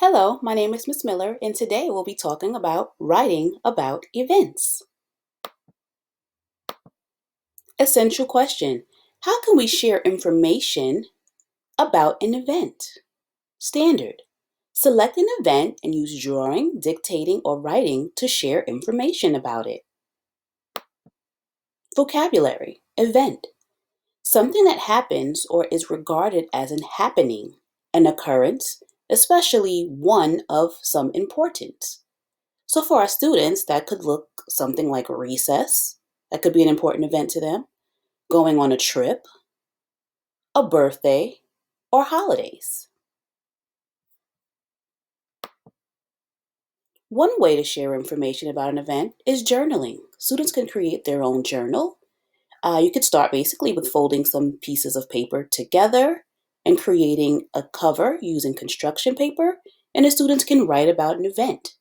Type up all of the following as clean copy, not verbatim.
Hello, my name is Miss Miller, and today we'll be talking about writing about events. Essential question: how can we share information about an event? Standard: select an event and use drawing, dictating, or writing to share information about it. Vocabulary: event: something that happens or is regarded as an happening, an occurrence, especially one of some importance. So for our students, that could look something like recess. That could be an important event to them. Going on a trip, a birthday, or holidays. One way to share information about an event is journaling. Students can create their own journal. You could start basically with folding some pieces of paper together and creating a cover using construction paper, and the students can write about an event.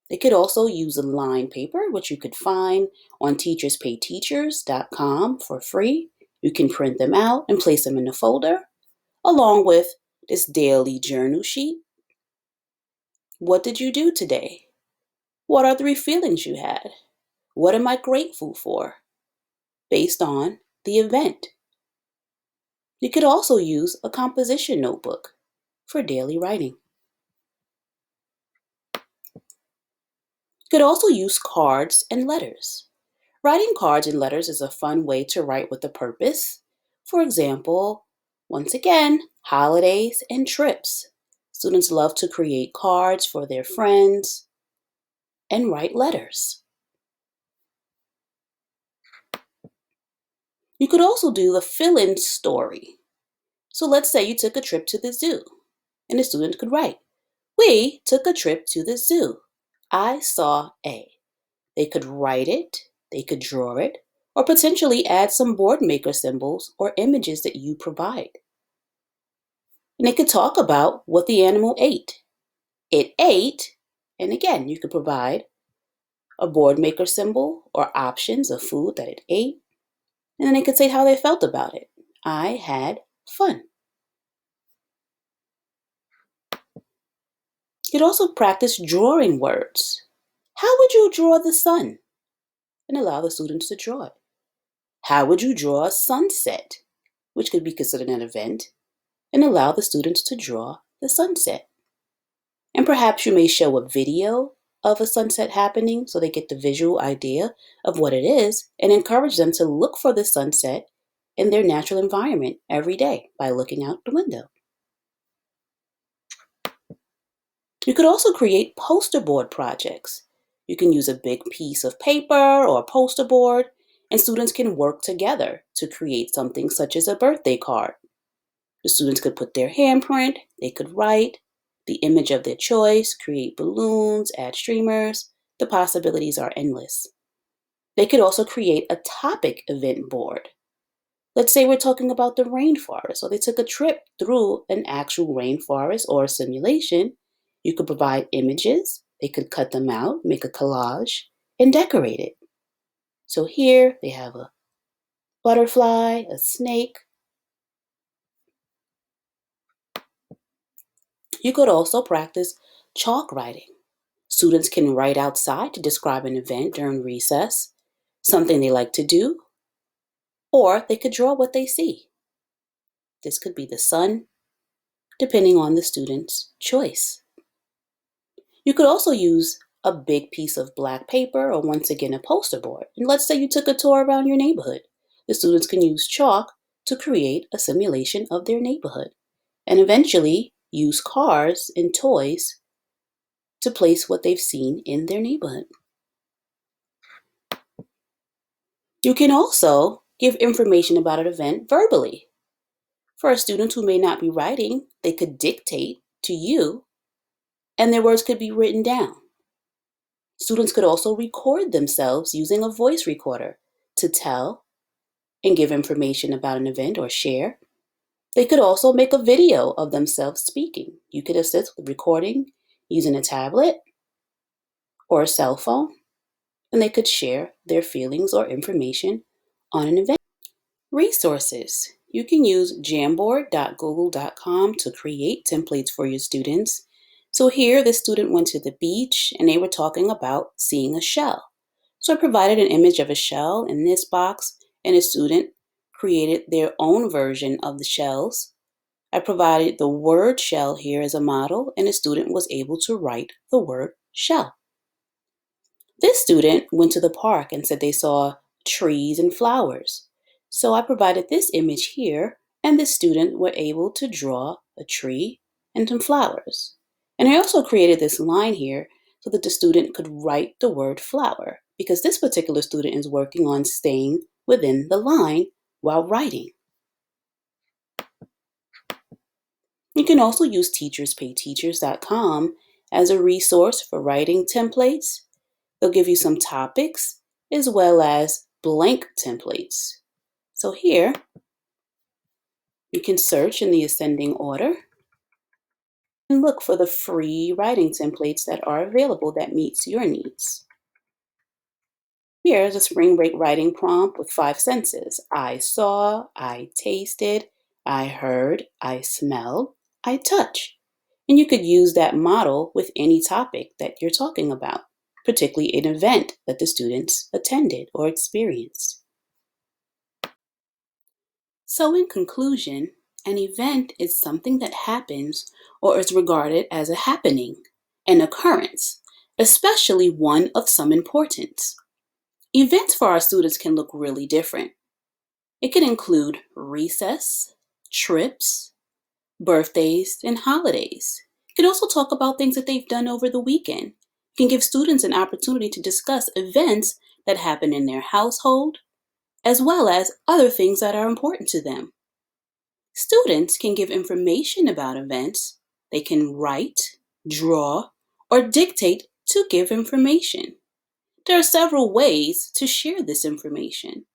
They could also use a lined paper, which you could find on teacherspayteachers.com for free. You can print them out and place them in a folder, along with this daily journal sheet. What did you do today? What are 3 feelings you had? What am I grateful for? Based on the event. You could also use a composition notebook for daily writing. You could also use cards and letters. Writing cards and letters is a fun way to write with a purpose. For example, once again, holidays and trips. Students love to create cards for their friends and write letters. You could also do the fill-in story. So let's say you took a trip to the zoo, and the student could write, "We took a trip to the zoo. I saw A." They could write it, they could draw it, or potentially add some board maker symbols or images that you provide. And they could talk about what the animal ate. It ate, and again, you could provide a board maker symbol or options of food that it ate, and then they could say how they felt about it. I had fun. You could also practice drawing words. How would you draw the sun? And allow the students to draw it. How would you draw a sunset, which could be considered an event, and allow the students to draw the sunset. And perhaps you may show a video of a sunset happening so they get the visual idea of what it is and encourage them to look for the sunset in their natural environment every day by looking out the window. You could also create poster board projects. You can use a big piece of paper or a poster board, and students can work together to create something such as a birthday card. The students could put their handprint, they could write the image of their choice, create balloons, add streamers. The possibilities are endless. They could also create a topic event board. Let's say we're talking about the rainforest, so they took a trip through an actual rainforest or a simulation. You could provide images, they could cut them out, make a collage, and decorate it. So here they have a butterfly, a snake. You could also practice chalk writing. Students can write outside to describe an event during recess, something they like to do, or they could draw what they see. This could be the sun, depending on the student's choice. You could also use a big piece of black paper or once again a poster board. And let's say you took a tour around your neighborhood. The students can use chalk to create a simulation of their neighborhood and eventually use cars and toys to place what they've seen in their neighborhood. You can also give information about an event verbally. For a student who may not be writing, they could dictate to you and their words could be written down. Students could also record themselves using a voice recorder to tell and give information about an event or share. They could also make a video of themselves speaking. You could assist with recording using a tablet or a cell phone, and they could share their feelings or information on an event. Resources. You can use jamboard.google.com to create templates for your students. So here the student went to the beach and they were talking about seeing a shell. So I provided an image of a shell in this box and the student created their own version of the shells. I provided the word shell here as a model and the student was able to write the word shell. This student went to the park and said they saw trees and flowers. So I provided this image here, and the student were able to draw a tree and some flowers. And I also created this line here so that the student could write the word flower, because this particular student is working on staying within the line while writing. You can also use teacherspayteachers.com as a resource for writing templates. They'll give you some topics as well as blank templates. So here, you can search in the ascending order and look for the free writing templates that are available that meets your needs. Here's a spring break writing prompt with 5 sentences. I saw, I tasted, I heard, I smelled, I touched. And you could use that model with any topic that you're talking about, particularly an event that the students attended or experienced. So, in conclusion, an event is something that happens or is regarded as a happening, an occurrence, especially one of some importance. Events for our students can look really different. It can include recess, trips, birthdays, and holidays. It can also talk about things that they've done over the weekend. It can give students an opportunity to discuss events that happen in their household, as well as other things that are important to them. Students can give information about events. They can write, draw, or dictate to give information. There are several ways to share this information.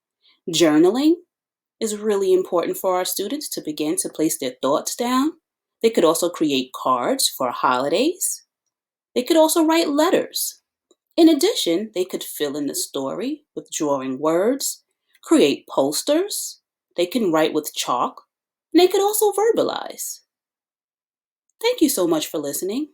Journaling is really important for our students to begin to place their thoughts down. They could also create cards for holidays. They could also write letters. In addition, they could fill in the story with drawing words, create posters. They can write with chalk, and they could also verbalize. Thank you so much for listening.